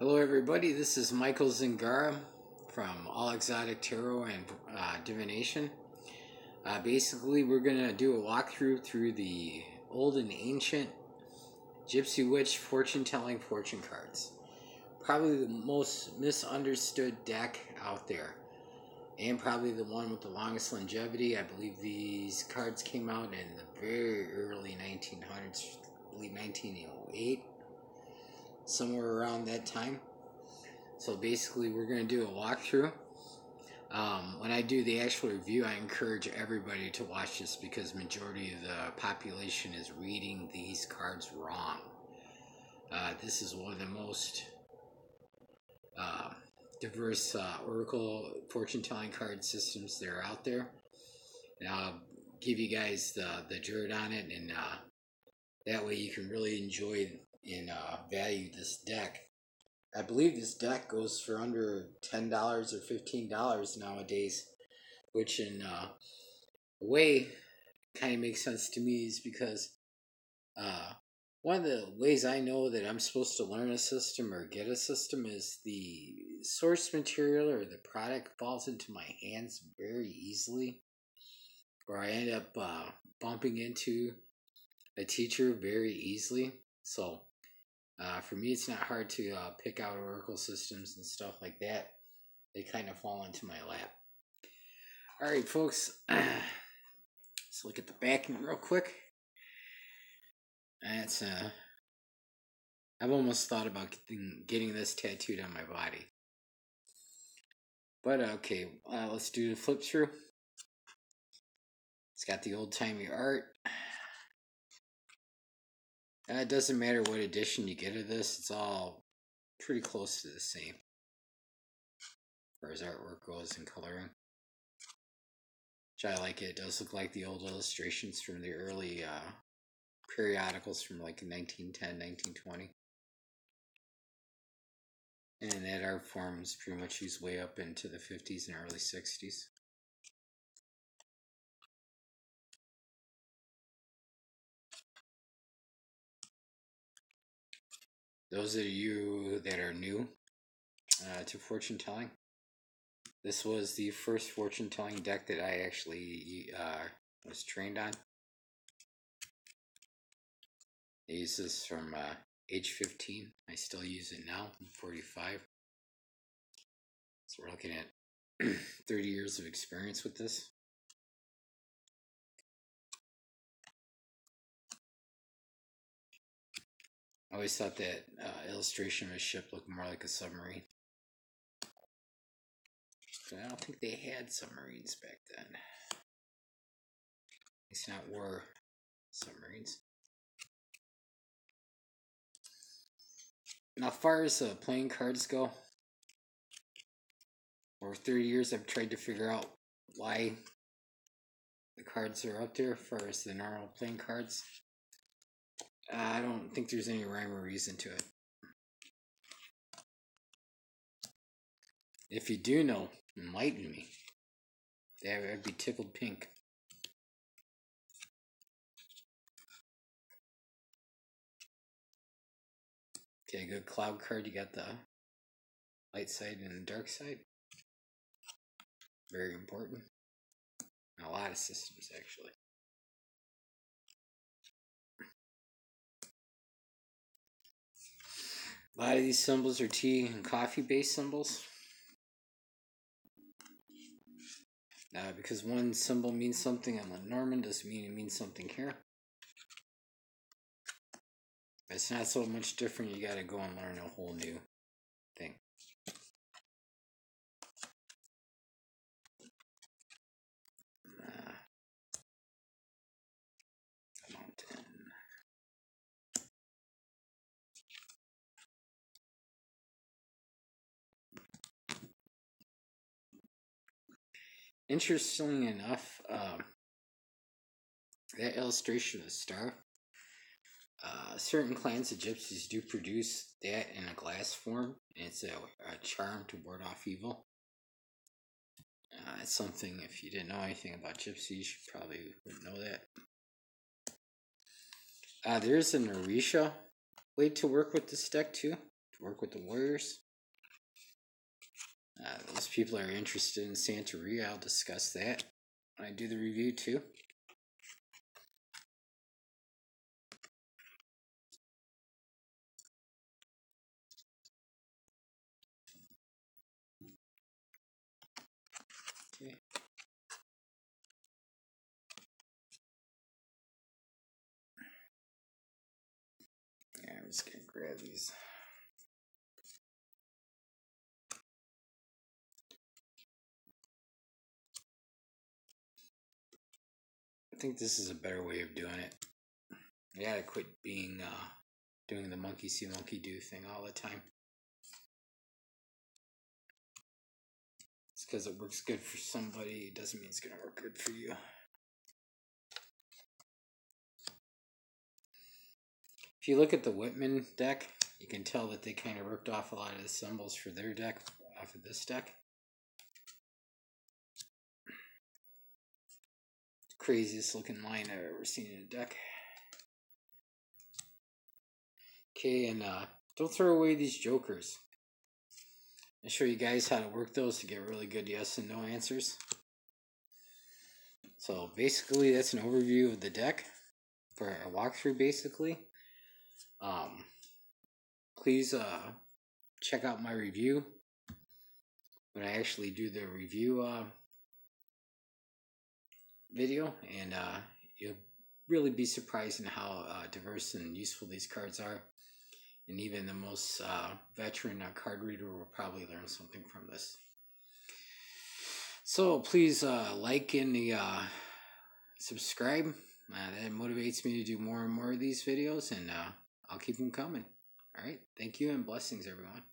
Hello everybody, this is Michael Zingara from All Exotic Tarot and Divination. Basically, we're going to do a walkthrough through the old and ancient Gypsy Witch fortune-telling fortune cards. Probably the most misunderstood deck out there, and probably the one with the longest longevity. I believe these cards came out in the very early 1900s, I believe 1908. Somewhere around that time. So basically we're going to do a walkthrough. When I do the actual review, I encourage everybody to watch this because majority of the population is reading these cards wrong. This is one of the most diverse oracle fortune telling card systems that are out there, and I'll give you guys the dirt on it, and that way you can really enjoy and value this deck. I believe this deck goes for under $10 or $15 nowadays, which in a way kind of makes sense to me, is because one of the ways I know that I'm supposed to learn a system or get a system is the source material or the product falls into my hands very easily, or I end up bumping into a teacher very easily. So for me, it's not hard to pick out oracle systems and stuff like that. They kind of fall into my lap. Alright, folks. Let's look at the backing real quick. That's I've almost thought about getting this tattooed on my body. But okay, let's do the flip through. It's got the old-timey art. It doesn't matter what edition you get of this, it's all pretty close to the same as far as artwork goes and coloring. Which I like it. It does look like the old illustrations from the early periodicals from like 1910, 1920. And that art form is pretty much used way up into the 50s and early 60s. Those of you that are new to fortune telling, this was the first fortune telling deck that I actually was trained on. I used this from age 15. I still use it now. I'm 45. So we're looking at 30 years of experience with this. I always thought that illustration of a ship looked more like a submarine. But I don't think they had submarines back then. At least not war submarines. Now, as far as playing cards go, over 30 years I've tried to figure out why the cards are up there as far as the normal playing cards. I don't think there's any rhyme or reason to it. If you do know, enlighten me. I'd be tickled pink. Okay, good cloud card. You got the light side and the dark side. Very important. In a lot of systems, actually. A lot of these symbols are tea and coffee based symbols. Because one symbol means something on Lenormand doesn't mean it means something here. It's not so much different. You gotta go and learn a whole new thing. Mountain. Interestingly enough, that illustration of the star, certain clans of gypsies do produce that in a glass form, and it's a charm to ward off evil. It's something, if you didn't know anything about gypsies, you probably wouldn't know that. There's an Orisha way to work with this deck too, work with the Warriors. Those people are interested in Santeria. I'll discuss that when I do the review too. Okay. Yeah, I'm just gonna grab these. I think this is a better way of doing it. I gotta quit being doing the monkey see monkey do thing all the time. It's because it works good for somebody. It doesn't mean it's gonna work good for you. If you look at the Whitman deck, you can tell that they kind of ripped off a lot of the symbols for their deck off of this deck. Craziest looking line I've ever seen in a deck. Okay, and don't throw away these jokers. I'll show you guys how to work those to get really good yes and no answers. So basically that's an overview of the deck for a walkthrough basically. Please check out my review when I actually do the review video, and you'll really be surprised in how diverse and useful these cards are, and even the most veteran card reader will probably learn something from this. So please like and subscribe. That motivates me to do more and more of these videos, and I'll keep them coming. All right, thank you and blessings everyone.